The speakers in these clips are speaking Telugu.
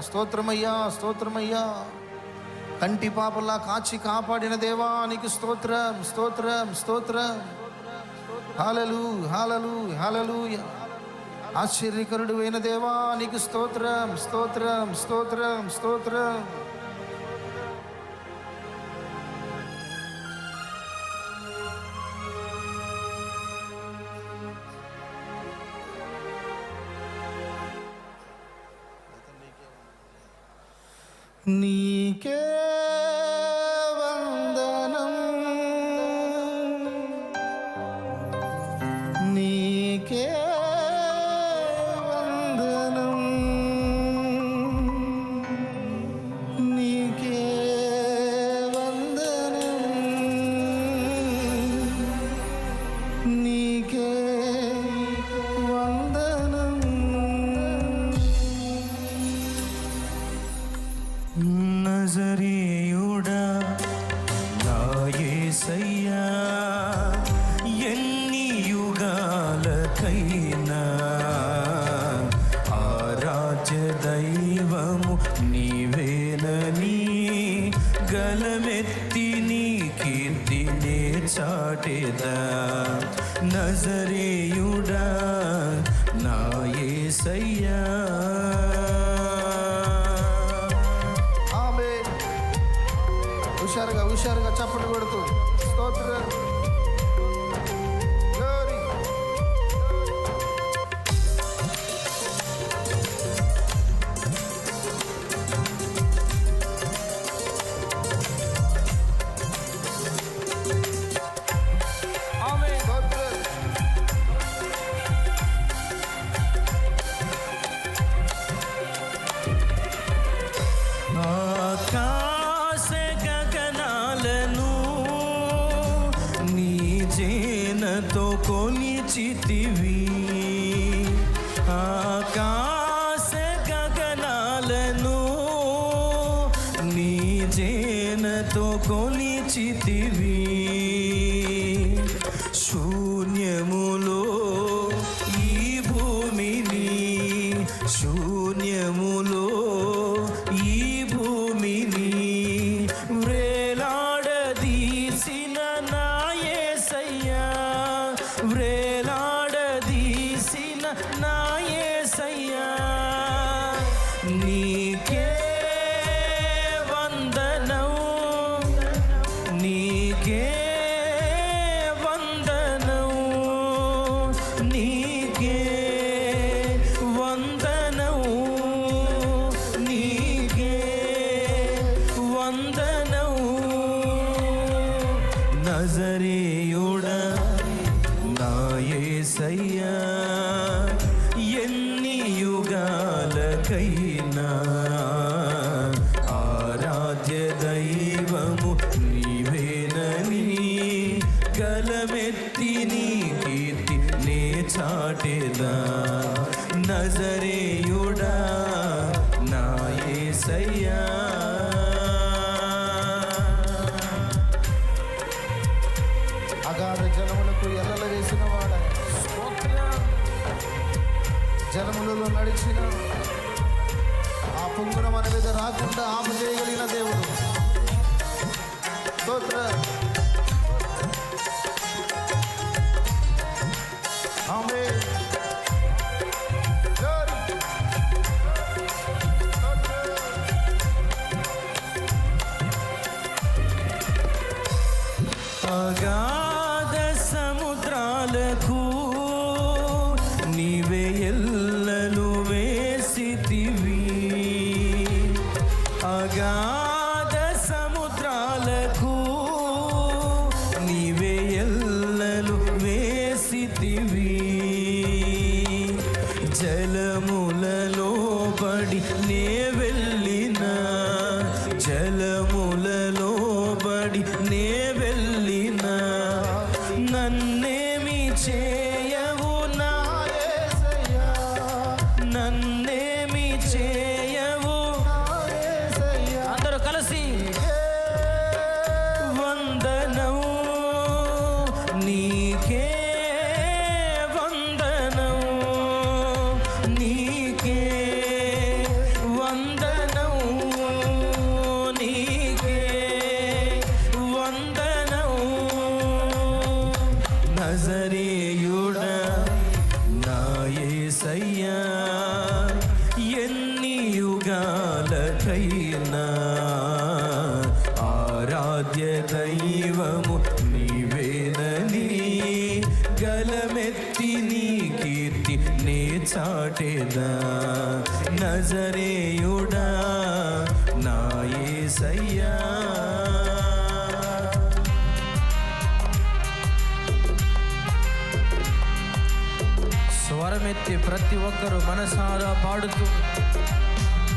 స్తోత్రమయ్యా, స్తోత్రమయ్యా. కంటి పాపలా కాచి కాపాడిన దేవా నీకు స్తోత్రం, స్తోత్రం, స్తోత్రం. హల్లెలూయా, హల్లెలూయా, హల్లెలూయా. ఆశ్చర్యకరుడు అయిన దేవా నీకు స్తోత్రం, స్తోత్రం, స్తోత్రం, స్తోత్రం. నీకే వందనం, నీకే వందనం, నీకే వందనం, నీకే వందనం. నజరేయుడా నా యేసయ్యా, ఎన్ని యుగాలకైనా ఆరాధ్య దైవము నీవేనని గలమెత్తి నీ కీర్తినే చాటెదా. నజరేయుడా నా యేసయ్యా. హుషారుగా హుషారుగా చప్పట్లు కొడుతూ స్తోత్రం. కొలిచితివి ఆకాశ గగనాలను, నీ జేనతో కొలిచితివి. శూన్యములో ఈ భూమిని, శూన్యములో ఈ భూమిని వ్రేలాడదీసిన నా యేసయ్యా, వ్రేలాడదీసిన నా యేసయ్యా. నీకే వందనం, నీకే వందనం, నీకే వందనం, నీకే వందనం. నజరేయుడా నా యేసయ్యా, ఎన్ని యుగాలకైనా ఆరాధ్య దైవము నీవేనని గలమెత్తి నీ కీర్తి నే చాటెదా. నజరేయుడా నా యేసయ్యా. అగాధ జలములకు ఎల్లలు వేసిన వాడ, జలములలో నడిచిన ఆ పొంగున మన మీద రాకుండా ఆపు చేయగలిగిన దేవుడు. స్తోత్రం. ఆమేన్. అగాధ సముద్రాలకు నీవే ఎల్లలు వేసితివి, అగాధ సముద్రాలకు నీవే ఎల్లలు వేసితివి. జలములలో పడి నే వెళ్ళిన, జలములలో పడి నే వెళ్ళిన నన్నేమి చేయవు నా యేసయ్యా, నన్నేమి చేయవు నా యేసయ్యా. అందరూ కలిసి వందనం, నీకే వందనం, నీకే వందనం. యుగాలకైనా ఆరాధ్య దైవము నీవేనని గలమెత్తి నీ కీర్తి నే చాటెదా నజరేయుడా నా యేసయ్యా. స్వరమెత్తి ప్రతి ఒక్కరూ మనసారా పాడుతూ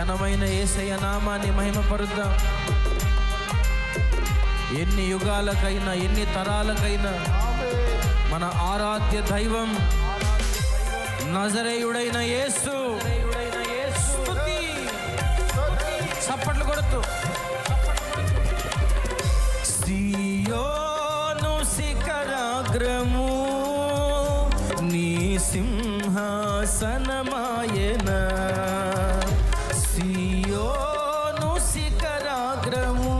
ఘనమైన యేసయ్య నామాన్ని మహిమపరుద్దాం. ఎన్ని యుగాలకైనా ఎన్ని తరాలకైనా మన ఆరాధ్య దైవం నజరేయుడైన యేసు. చప్పట్లు కొడుతూ సియోను శిఖరాగ్రము నీ సింహాసనమాయన. సియోను శిఖరాగ్రము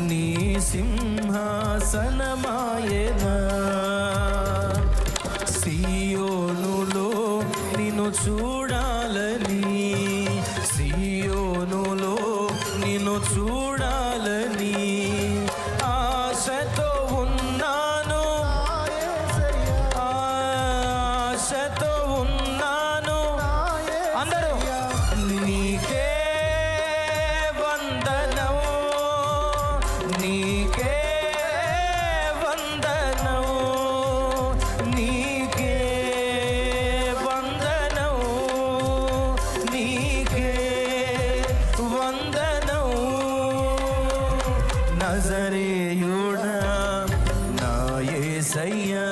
నీ సింహాసనమాయన. సియోనులో నిన్ను చూడాలని, సియోనులో నిన్ను చూడాలని ఆశతో ఉన్నాను, ఆశతో ఉన్నాను. అందరూ నీకే వందనం, నీకే వందనం, నీకే వందనం, నీకే వందనం. నజరేయుడా నా యేసయ్యా,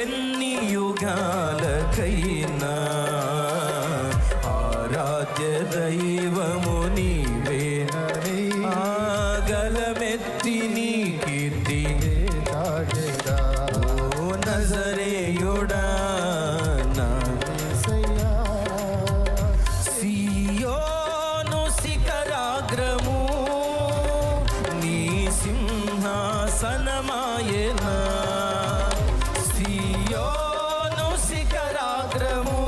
ఎన్ని యుగాలకైనా ఆరాధ్య దైవము నీవేనని గలమెత్తి నీ కీర్తి చాటెదా. ఓ నజరేయుడా నా యేసయ్యా. సియోను శిఖరాగ్రము నీ సింహాసనమాయన. సియోను శిఖరాగ్రము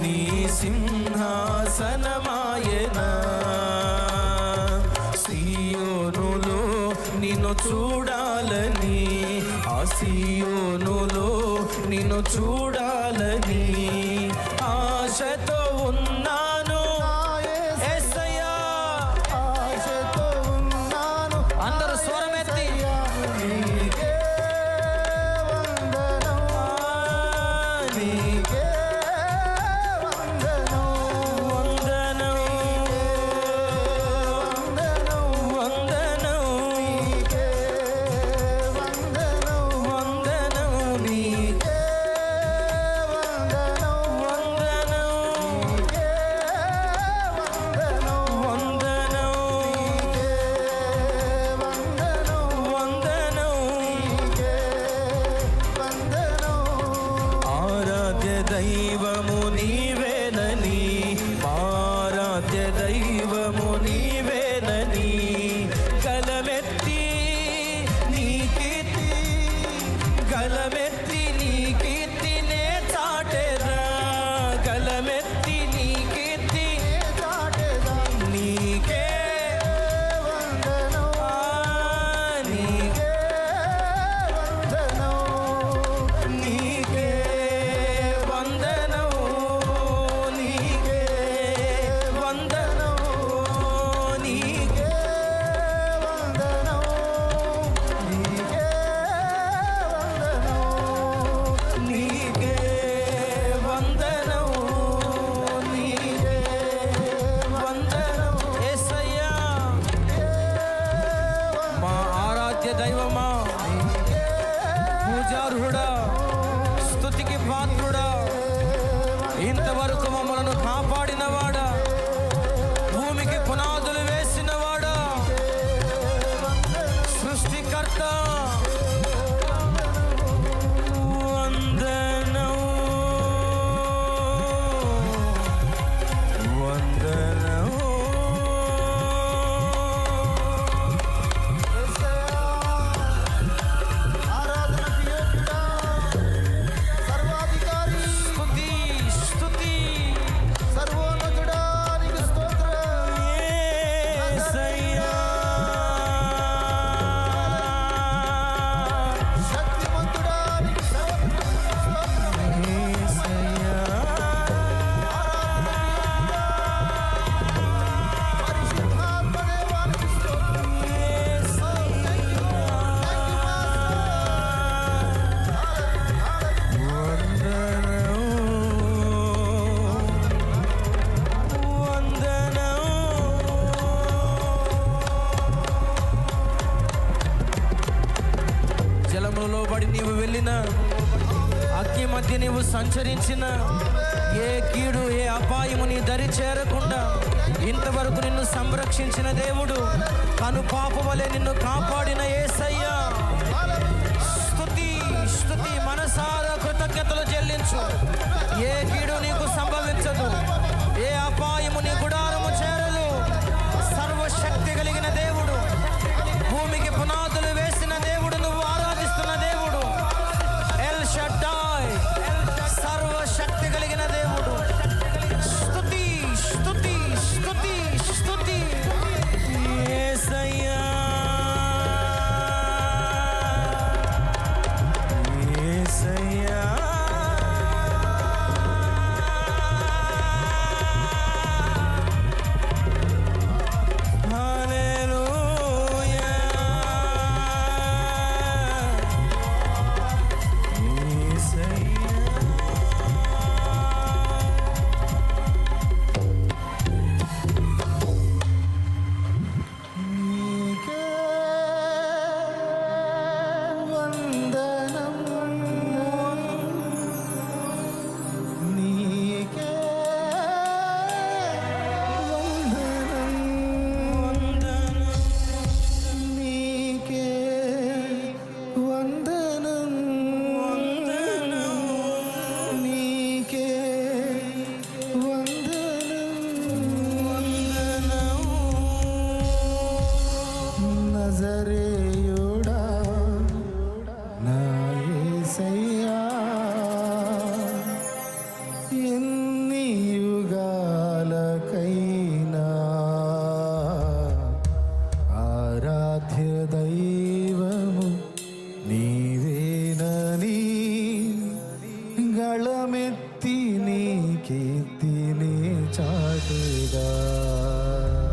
నీ సింహాసనమాయన. సియోనులో నిన్ను చూడాలని, ఆ సియోనులో నిన్ను చూడాలని ఆశతో ఉన్నాను యేసయ్యా, ఆశతో ఉన్నాను. అందరూ స్వరమెత్తి నీకే వందనం, నీకే వందనం, వందనం, వందనం, నీకే వందనం, వందనం, నీకే వందనం, వందనం, నీకే సంచరించిన ఏ కీడు ఏ అపాయము నీ దరి చేరకుండా ఇంతవరకు నిన్ను సంరక్షించిన దేవుడు, కనుపాప వలె నిన్ను కాపాడిన యేసయ్య, స్తుతి స్తుతి మనసారా కృతజ్ఞతలు చెల్లించు. ఏ కీడు నీకు సంభవించదు, ఏ అపాయము నీ గుడారము చేరదు. సర్వశక్తి కలిగిన దేవుడు, భూమికి పునాదులు వేసిన దేవుడు, నువ్వు ఆరాధిస్తున్న దేవుడు ఎల్ షడ్డాయ్, సర్వశక్తి కలిగిన దేవుడు. స్తుతి స్తుతి స్తుతి స్తుతి యేసయ్యా, యేసయ్యా. నజరేయుడా నా యేసయ్యా, ఎన్ని యుగాలకైనా ఆరాధ్య దైవము నీవేనని గళమెత్తి నీ కీర్తిని చాటుగా